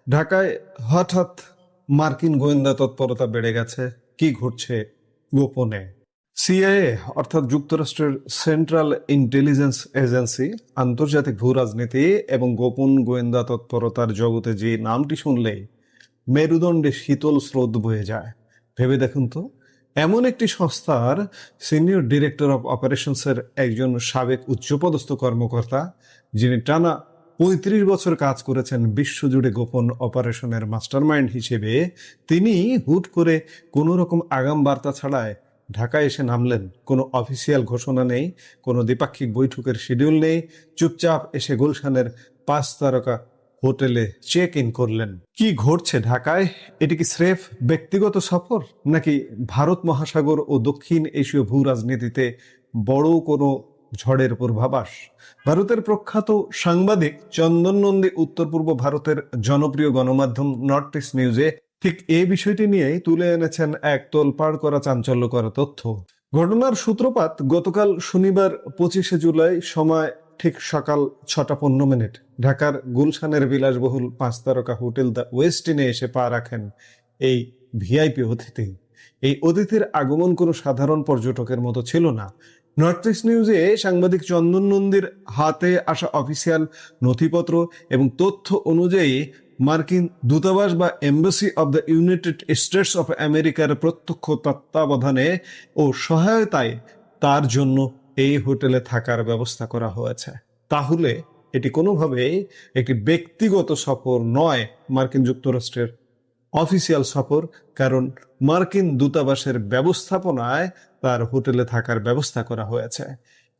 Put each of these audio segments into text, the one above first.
ঢাকায় হঠাৎ মার্কিন গোয়েন্দা তৎপরতা বেড়ে গেছে। কি ঘটছে গোপনে? সিআইএ অর্থাৎ যুক্তরাষ্ট্রের সেন্ট্রাল ইন্টেলিজেন্স এজেন্সি আন্তর্জাতিক ভূ রাজনীতি এবং গোপন গোয়েন্দা তৎপরতার জগতে যে নামটি শুনলেই মেরুদণ্ডে শীতল স্রোত বয়ে যায়। ভেবে দেখুন তো, এমন একটি সংস্থার সিনিয়র ডিরেক্টর অফ অপারেশনসের একজন সাবেক উচ্চপদস্থ কর্মকর্তা, যিনি টানা ৩৫ বছর কাজ করেছেন বিশ্বজুড়ে গোপন অপারেশনের মাস্টারমাইন্ড হিসেবে, তিনি হুট করে কোনো রকম আগাম বার্তা ছাড়ায় ঢাকায় এসে নামলেন। কোনো অফিসিয়াল ঘোষণা নেই, কোনো দ্বিপাক্ষিক বৈঠকের শিডিউল নেই, চুপচাপ এসে গুলশানের ৫ তারকা হোটেলে চেক ইন করলেন। কি ঘটছে ঢাকায়? এটি কি স্রেফ ব্যক্তিগত সফর, নাকি ভারত মহাসাগর ও দক্ষিণ এশীয় ভূ রাজনীতিতে বড় কোনো ঝড়ের পূর্বাভাস? ভারতের প্রখ্যাত সাংবাদিক চন্দন নন্দী উত্তর পূর্ব ভারতের জনপ্রিয় গণমাধ্যম নর্থ ইস্ট নিউজে ঠিক এই বিষয়টি নিয়েই তুলে এনেছেন এক তোলপাড় করা চাঞ্চল্যকর তথ্য। ঘটনার সূত্রপাত গতকাল শনিবার ২৫শে জুলাই, সময় ঠিক সকাল ৬টা ১৫ মিনিট। ঢাকার গুলশানের বিলাসবহুল ৫ তারকা হোটেল দ্য ওয়েস্টিনে এসে পা রাখেন এই ভিআইপি অতিথি। এই অতিথির আগমন কোনো সাধারণ পর্যটকের মতো ছিল না। নর্থ ইস্ট নিউজে সাংবাদিক চন্দন নন্দীর হাতে আসা অফিসিয়াল নথিপত্র এবং তথ্য অনুযায়ী মার্কিন দূতাবাস বা embassy of the United states of আমেরিকার প্রত্যক্ষ তত্ত্বাবধানে ও সহায়তায় তার জন্য এই হোটেলে থাকার ব্যবস্থা করা হয়েছে। তাহলে এটি কোনোভাবেই একটি ব্যক্তিগত সফর নয়, মার্কিন যুক্তরাষ্ট্রের অফিসিয়াল সফর। কারণ মার্কিন দূতাবাসের ব্যবস্থাপনায় তার হোটেলে থাকার ব্যবস্থা করা হয়েছে।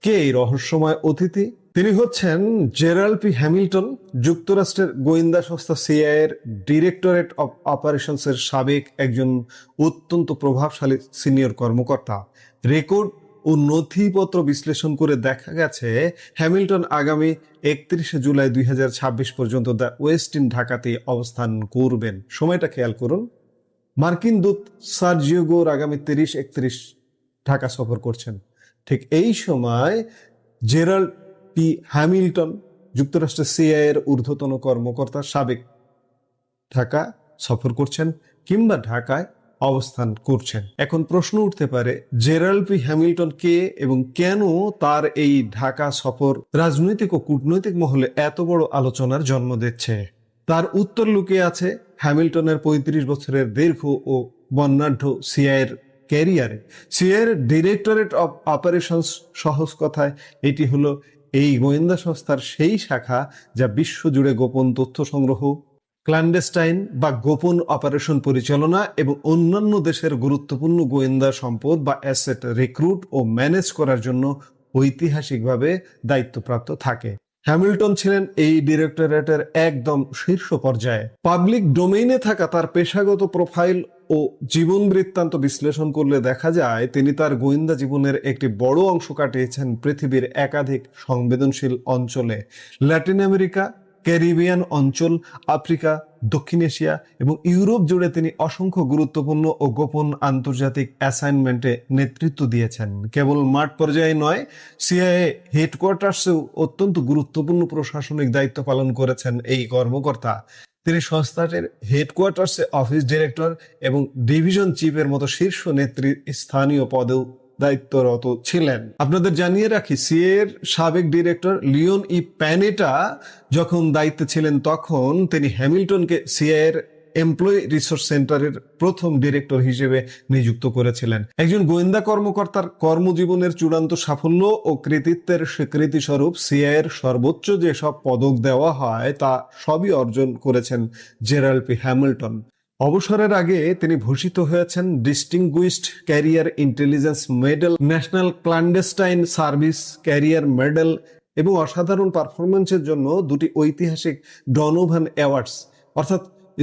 কে এই রহস্যময় অতিথি? তিনি হচ্ছেন জেরাল্ড পি হ্যামিল্টন, যুক্তরাষ্ট্রের গোয়েন্দা সংস্থা সিআইএ এর ডিরেক্টরেট অফ অপারেশনসের সাবেক একজন অত্যন্ত প্রভাবশালী সিনিয়র কর্মকর্তা। রেকর্ড ও নথিপত্র বিশ্লেষণ করে দেখা গেছে হ্যামিল্টন আগামী ৩১শে জুলাই ২০২৬ পর্যন্ত দ্য ওয়েস্টিন ঢাকাতে অবস্থান করবেন। সময়টা খেয়াল করুন। মার্কিন দূত সার্জিও গোর আগামী ৩০-৩১ ঢাকা সফর করছেন। ঠিক এই সময় জেরাল্ড পি হ্যামিল্টন, যুক্তরাষ্ট্রের সিআইএ এর ঊর্ধ্বতন কর্মকর্তা, সাবেক ঢাকা সফর করছেন কিংবা ঢাকায় অবস্থান করছেন। এখন প্রশ্ন উঠতে পারে, জেরাল্ড পি হ্যামিল্টন কে এবং কেন তার এই ঢাকা সফর রাজনৈতিক ও কূটনৈতিক মহলে এত বড় আলোচনার জন্ম দিচ্ছে? তার উত্তর লুকিয়ে আছে হ্যামিল্টনের ৩৫ বছরের দীর্ঘ ও বর্ণাঢ্য সিআইএ এর ক্যারিয়ারে। সিআইএ এর ডিরেক্টরেট অফ অপারেশনস, সহজ কথায় এটি হলো এই গোয়েন্দা সংস্থার সেই শাখা যা বিশ্বজুড়ে গোপন তথ্য সংগ্রহ, ক্ল্যান্ডেস্টাইন বা গোপন অপারেশন পরিচালনা এবং অন্যান্য দেশের গুরুত্বপূর্ণ গোয়েন্দা সম্পদ বা অ্যাসেট রিক্রুট ও ম্যানেজ করার জন্য ঐতিহাসিকভাবে দায়িত্বপ্রাপ্ত থাকে। হ্যামিল্টন ছিলেন এই ডিরেক্টরেটের একদম শীর্ষ পর্যায়ে। পাবলিক ডোমেইনে থাকা তার পেশাগত প্রোফাইল ও জীবন বৃত্তান্ত বিশ্লেষণ করলে দেখা যায় তিনি তার গোয়েন্দা জীবনের একটি বড় অংশ কাটিয়েছেন পৃথিবীর একাধিক সংবেদনশীল অঞ্চলে। ল্যাটিন আমেরিকা, ক্যারিবিয়ান অঞ্চল, আফ্রিকা, দক্ষিণ এশিয়া এবং ইউরোপ জুড়ে তিনি অসংখ্য গুরুত্বপূর্ণ ও গোপন আন্তর্জাতিক অ্যাসাইনমেন্টে নেতৃত্ব দিয়েছেন। কেবল মাঠ পর্যায়ে নয়, সিআইএ হেডকোয়ার্টার্সেও অত্যন্ত গুরুত্বপূর্ণ প্রশাসনিক দায়িত্ব পালন করেছেন এই কর্মকর্তা। তিনি সংস্থাটির হেডকোয়ার্টার্সে অফিস ডিরেক্টর এবং ডিভিশন চিফের মতো শীর্ষ নেতৃস্থানীয় পদেও দায়িত্বরত ছিলেন। আপনাদের জানিয়ে রাখি, সিআইএ এর সাবেক ডিরেক্টর লিওন ই প্যানেটা যখন দায়িত্বে ছিলেন তখন তিনি হ্যামিল্টনকে সিআইএ এর এমপ্লয়ি রিসোর্স সেন্টারের প্রথম ডিরেক্টর হিসেবে নিযুক্ত করেছিলেন। একজন গোয়েন্দা কর্মকর্তার কর্মজীবনের চূড়ান্ত সাফল্য ও কৃতিত্বের স্বীকৃতি স্বরূপ সিআইএ এর সর্বোচ্চ যেসব পদক দেওয়া হয় তা সবই অর্জন করেছেন জেরাল্ড পি হ্যামিল্টন। অবসরের আগে তিনি ভূষিত হয়েছেন distinguished career intelligence medal, national clandestine service career medal এবং অসাধারণ পারফরমেন্সের জন্য দুটি ঐতিহাসিক ডনোভান অ্যাওয়ার্ডস। অর্থাৎ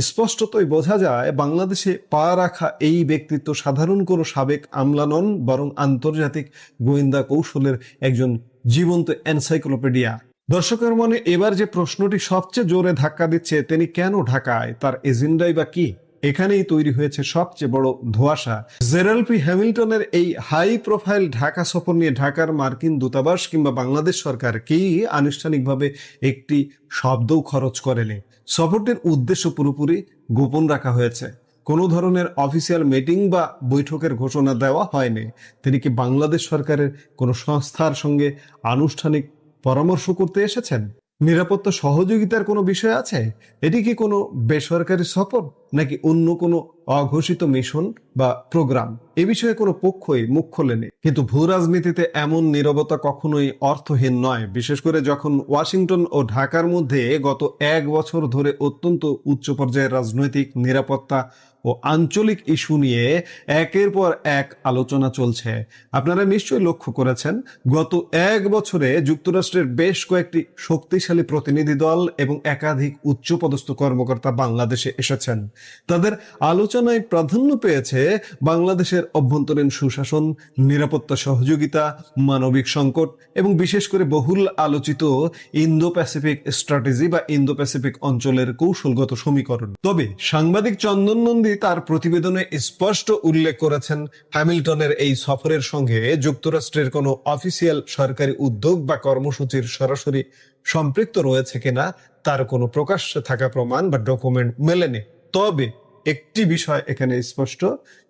স্পষ্টতই বোঝা যায় বাংলাদেশে পা রাখা এই ব্যক্তিত্ব সাধারণ কোনো সাবেক আমলা নন, বরং আন্তর্জাতিক গোয়েন্দা কৌশলের একজন জীবন্ত এনসাইক্লোপিডিয়া। দর্শকের মনে এবার যে প্রশ্নটি সবচেয়ে জোরে ধাক্কা দিচ্ছে, তিনি কেন ঢাকায়, তার এজেন্ডাই বা কি? এখানেই তৈরি হয়েছে সবচেয়ে বড় ধোঁয়াশা। জেরাল্ড পি হ্যামিল্টনের এই হাই প্রোফাইল ঢাকা সফর নিয়ে ঢাকার মার্কিন দূতাবাস কিংবা বাংলাদেশ সরকার কি আনুষ্ঠানিকভাবে একটি শব্দও খরচ করেনি। সফরটির উদ্দেশ্য পুরোপুরি গোপন রাখা হয়েছে। কোনো ধরনের অফিসিয়াল মিটিং বা বৈঠকের ঘোষণা দেওয়া হয়নি। তিনি কি বাংলাদেশ সরকারের কোনো সংস্থার সঙ্গে আনুষ্ঠানিক পরামর্শ করতে এসেছেন? নিরাপত্তা সহযোগিতার কোনো বিষয় আছে? এটি কি কোনো বেসরকারি সফর নাকি অন্য কোনো অঘোষিত মিশন বা প্রোগ্রাম? এ বিষয়ে কোনো পক্ষই মুখ খোলেনি। কিন্তু ভূ রাজনীতিতে এমন নীরবতা কখনোই অর্থহীন নয়, বিশেষ করে যখন ওয়াশিংটন ও ঢাকার মধ্যে গত 1 বছর ধরে অত্যন্ত উচ্চ পর্যায়ের রাজনৈতিক, নিরাপত্তা ও আঞ্চলিক ইস্যু নিয়ে একের পর এক আলোচনা চলছে। আপনারা নিশ্চয়ই লক্ষ্য করেছেন, গত 1 বছরে যুক্তরাষ্ট্রের বেশ কয়েকটি শক্তিশালী প্রতিনিধি দল এবং একাধিক উচ্চপদস্থ কর্মকর্তা বাংলাদেশে এসেছেন। তাদের আলোচনায় প্রাধান্য পেয়েছে বাংলাদেশের অভ্যন্তরীণ সুশাসন, নিরাপত্তা সহযোগিতা, মানবিক সংকট এবং বিশেষ করে বহুল আলোচিত ইন্দো প্যাসিফিক স্ট্র্যাটেজি বা ইন্দো প্যাসিফিক অঞ্চলের কৌশলগত সমীকরণ। তবে সাংবাদিক চন্দন নন্দী তার প্রতিবেদনে স্পষ্ট উল্লেখ করেছেন, হ্যামিল্টনের এই সফরের সঙ্গে যুক্তরাষ্ট্রের কোনো অফিসিয়াল সরকারি উদ্যোগ বা কর্মসূচির সরাসরি সম্পৃক্ত রয়েছে কিনা তার কোনো প্রকাশ্যে থাকা প্রমাণ বা ডকুমেন্ট মেলেনি। তবে একটি বিষয় এখানে স্পষ্ট,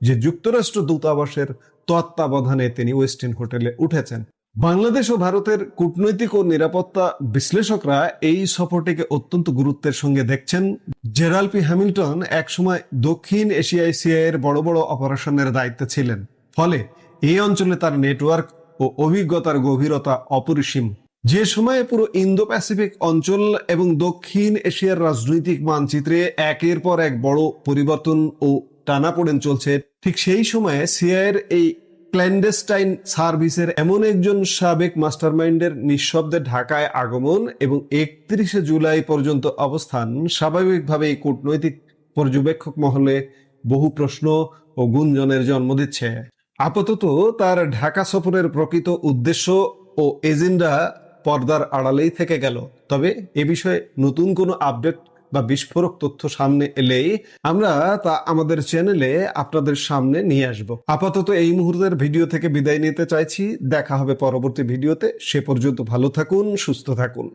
যে যুক্তরাষ্ট্র দূতাবাসের তত্ত্বাবধানে তিনি ওয়েস্টিন হোটেলে উঠেছেন। বাংলাদেশ ও ভারতের কূটনৈতিক ও নিরাপত্তা বিশ্লেষকরা এই সফরটিকে অত্যন্ত গুরুত্বের সঙ্গে দেখছেন। জেরাল্ড পি হ্যামিল্টন একসময় দক্ষিণ এশিয়ায় সিআইএর বড় বড় অপারেশনের দায়িত্বে ছিলেন, ফলে এই অঞ্চলে তার নেটওয়ার্ক ও অভিজ্ঞতার গভীরতা অপরিসীম। যে সময়ে পুরো ইন্দো প্যাসিফিক অঞ্চল এবং দক্ষিণ এশিয়ার রাজনৈতিক মানচিত্রে একের পর এক বড় পরিবর্তন ও টানাপোড়েন চলছে, ঠিক সেই সময়ে সিআইএর এই ক্ল্যান্ডেস্টাইন সার্ভিসের এমন একজন সাবেক মাস্টারমাইন্ডের নিঃশব্দে ঢাকায় আগমন এবং 31শে জুলাই পর্যন্ত অবস্থান স্বাভাবিকভাবেই কূটনৈতিক পর্যবেক্ষক মহলে বহু প্রশ্ন ও গুঞ্জনের জন্ম দিচ্ছে। আপাতত তার ঢাকা সফরের প্রকৃত উদ্দেশ্য ও এজেন্ডা পর্দার আড়ালেই থেকে গেল। তবে এ বিষয়ে নতুন কোনো আপডেট বা বিস্ফোরক তথ্য সামনে এলেই আমরা তা আমাদের চ্যানেলে আপনাদের সামনে নিয়ে আসব। আপাতত এই মুহূর্তের ভিডিও থেকে বিদায় নিতে চাইছি। দেখা হবে পরবর্তী ভিডিওতে। সে পর্যন্ত ভালো থাকুন, সুস্থ থাকুন।